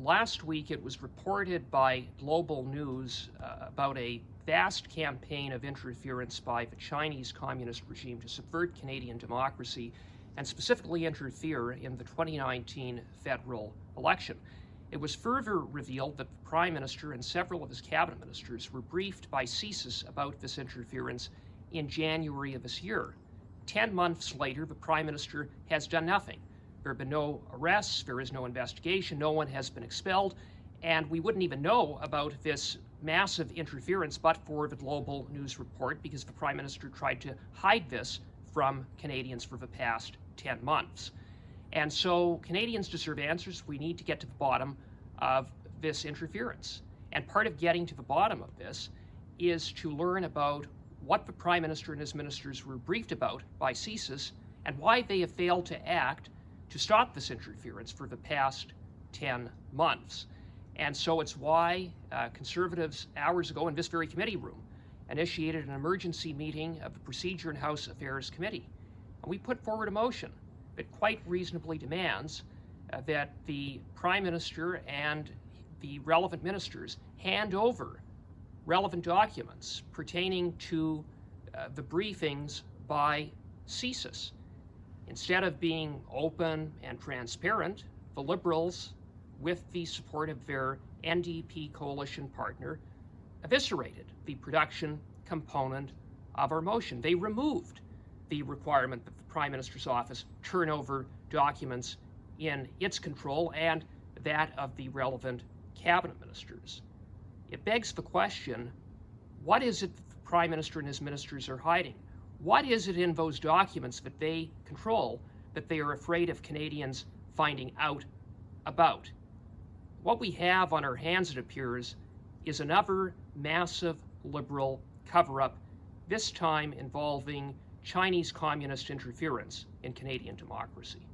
Last week, it was reported by Global News about a vast campaign of interference by the Chinese Communist regime to subvert Canadian democracy and specifically interfere in the 2019 federal election. It was further revealed that the Prime Minister and several of his cabinet ministers were briefed by CSIS about this interference in January of this year. 10 months later, the Prime Minister has done nothing. There have been no arrests, there is no investigation, no one has been expelled, and we wouldn't even know about this massive interference but for the Global News report, because the Prime Minister tried to hide this from Canadians for the past 10 months. And so Canadians deserve answers. We need to get to the bottom of this interference. And part of getting to the bottom of this is to learn about what the Prime Minister and his ministers were briefed about by CSIS and why they have failed to act to stop this interference for the past 10 months. And so it's why Conservatives, hours ago in this very committee room, initiated an emergency meeting of the Procedure and House Affairs Committee. And we put forward a motion that quite reasonably demands that the Prime Minister and the relevant ministers hand over relevant documents pertaining to the briefings by CSIS. Instead of being open and transparent, the Liberals, with the support of their NDP coalition partner, eviscerated the production component of our motion. They removed the requirement that the Prime Minister's office turn over documents in its control and that of the relevant cabinet ministers. It begs the question, what is it that the Prime Minister and his ministers are hiding? What is it in those documents that they control that they are afraid of Canadians finding out about? What we have on our hands, it appears, is another massive Liberal cover-up, this time involving Chinese communist interference in Canadian democracy.